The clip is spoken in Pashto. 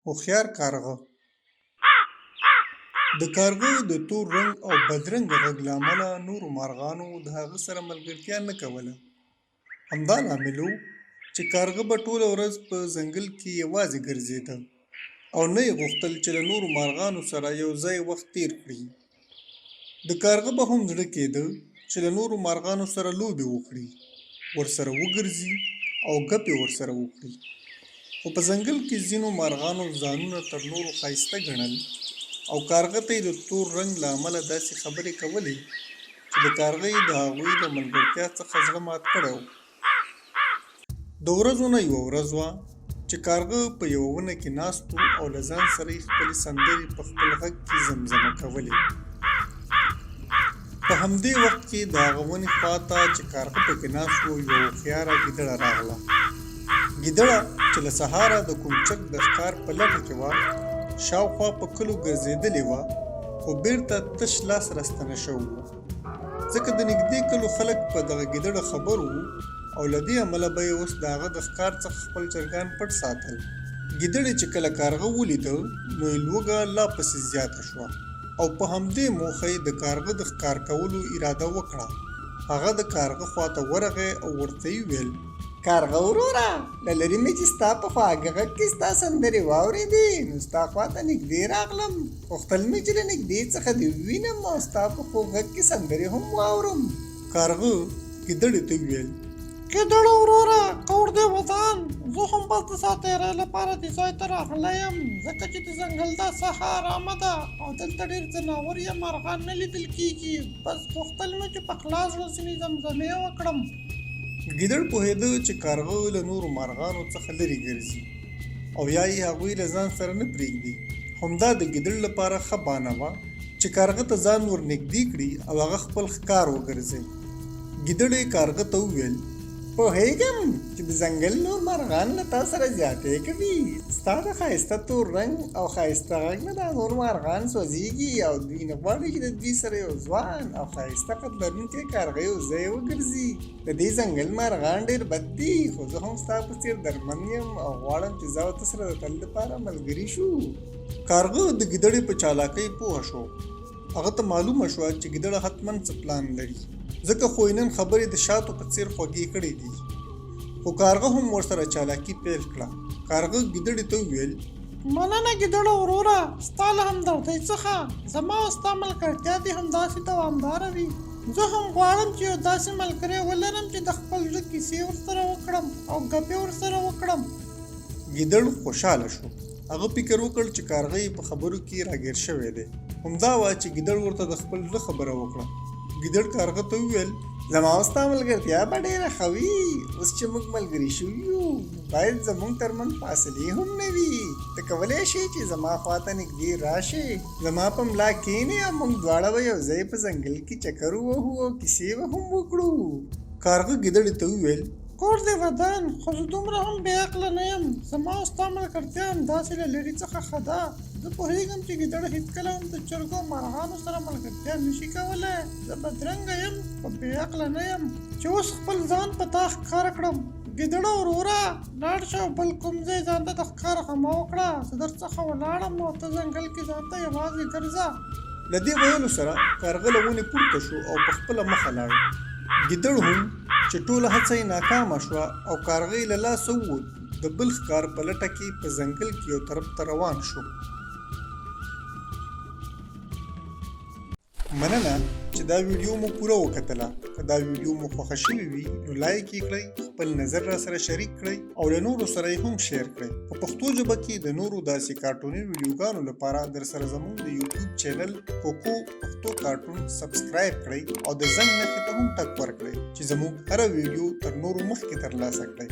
هوښیار کارغه د کارغه د تور رنګ او بدرنګه غږ له امله نورو مارغانو د هغه سره ملګرتیا نه کوله. همدا لامل و چې کارغه به ټوله ورځ په ځنګل کې یوازې ګرځېده او نه یې غوښتل چې له نورو مارغانو سره یو ځای وخت تیر کړي. د کارغه به هم زړه کېده چې له نورو مارغانو سره لوبې وکړي، ورسره وګرځي او ګپې ورسره وکړي. خو په ځنګل کې ځینو مارغانو ځانونه تر نورو ښایسته ګڼل او کارغه ته یې د تور رنګ له امله داسې خبرې کولې چې د کارغه یې د هغوی له ملګرتیا څخه زړه مات کړی و. د ورځو نه یوه ورځ وه چې کارغه په یوه ونه کې ناست و او له ځان سره یې خپلې سندرې په خپل غږ کې زمزمه کولې. په همدې وخت کې د هغه ونې خواته چې کارغه پکې ناست و یوه هوښیاره ګیدړه راغله. ګیدړه چې له سهاره د کومچک د ښکار په لټه کې وه، شاوخوا په کلو ګرځېدلې وه، خو بیرته تش لاس راستنه شوې وه، ځکه د نږدې کلو خلک په دغه ګیدړه خبر وو او له دې امله به یې اوس د هغه د ښکار څخه خپل چرګان پټ ساتل. ګیدړې چې کله کارغه ولیده نو یې لوږه لا پسې زیاته شوه او په همدې موخه یې د کارغه د ښکار کولو اراده وکړه. هغه د کارغه خواته ورغی او ورته یې وویل: کارغه وروره، له لرې مې چې ستا په خواږه غږ کې ستا سندرې واورېدې نو ستا خواته نږدې راغلم. غوښتل مې چې له نږدې څخه دې ووینم او ستا په خوږ غږ کې سندرې هم واورم. کارغه ګیدړې ته وویل: ګیدړه وروره، کور دې ودان، زه هم بس د ساعتېرۍ لپاره دې ځای ته راغلی یم، ځکه چې د ځنګل دا ساحه ارامه ده او دلته ډېر ځناور یا مارغان نه لیدل کېږي. بس غوښتل مې چې په خلاص زړه ځینې زمزمې وکړم. ګیدړ پوهېده چې کارغه له نورو مارغانو څخه لرې ګرځي او یا یې هغوی له ځان سره نه پرېږدي. همدا د ګیدړ لپاره ښه بانه وه چې کارغه ته ځان ور نږدې کړي او هغه خپل ښکار وګرځي. ګیدړې کارغه ته وویل: پوهېږم چې د ځنګل نور مارغان له تا سره زیاتې کوي. ستا د ښایسته تور رنګ او ښایسته غږ نه دا نور مارغان سوځېږي او دوی نه غواړي چې د دوی سره یو ځوان او ښایسته قد لرونکی کارغه یو ځای وګرځي. د دې ځنګل مارغان ډېر بد دي، خو زه هم ستا په څېر درمن یم او غواړم چې زه او ته سره د تل لپاره ملګري شو. کارغه د ګیدړې په چالاکۍ پوه شو. هغه ته معلومه شوه چې ګیدړه حتماً څه پلان لري، ځکه خو یې نن خبرې د شاتو په څېر خوږې کړې دي. خو کارغه هم ورسره چالاکي پیل کړه. کارغه ګیدړې ته وویل: مننه ګیدړه وروره، ستا له همدردۍ څخه زما او ستا ملګرتیا دې همداسې دوامداره وي. زه هم غواړم چې یو داسې ملګری ولرم چې د خپل زړه کیسې ورسره وکړم او ګپې ورسره وکړم. ګیدړ خوشحاله شو. هغه فکر وکړ چې کارغه یې په خبرو کې راګیر شوی دی. همدا وه چې ګیدړ ورته د خپل زړه خبره وکړه. ګیدړ کارغه ته وویل: زما او ستا ملګرتیا به ډېره ښه وي. اوس چې موږ ملګري شوي یو باید زموږ ترمنځ فاصلې هم نه وي. ته کولی شې چې زما خواته نږدې راشې، زما په ملا کښېنې او موږ دواړه به یو ځای په ځنګل کې چکر ووهو او کیسې به هم وکړو. کارغه ګیدړې ته وویل: کور دې ودان، خو زه دومره هم بې عقله نه یم. زما او ستا ملګرتیا همداسې له لرې څخه ښه ده. زه پوهېږم چې ګیدړه هېڅکله هم د چرګو او مارغانو سره ملګرتیا نشي کولی. زه بدرنګه یم خو بې عقله نه یم چې اوس خپل ځان په تا ښکاره کړم. ګیدړه وروره، لاړ شه او بل کوم ځای ځان ته د ښکار غمه وکړه. زه درڅخه ولاړم او ته ځنګل کې ځان ته یوازې ګرځه. له دې ویلو سره کارغه له ونې پورته شو او په خپله مخه لاړ. ګیدړ هم چې ټوله هڅه یې ناکامه شوه او کارغه یې له لاسه ووت، د بل ښکار په لټه کې په ځنګل کې یو طرف ته روان شو. مننه چې دا ویډیو مو پوره وکتله. که دا ویډیو مو خوښه شوې وي نو لایک یې کړئ، خپل نظر را سره شریک کړئ او له نورو سره یې هم شیر کړئ. په پښتو ژبه کې د نورو داسې کارټوني ویډیوګانو لپاره درسره زموږ د یوټیوب چینل کوکو پښتو کارټون سبسکرایب کړئ او د زنګ نښې ته هم ټک ورکړئ چې زموږ هره ویډیو تر نورو مخکې ترلاسه کړئ.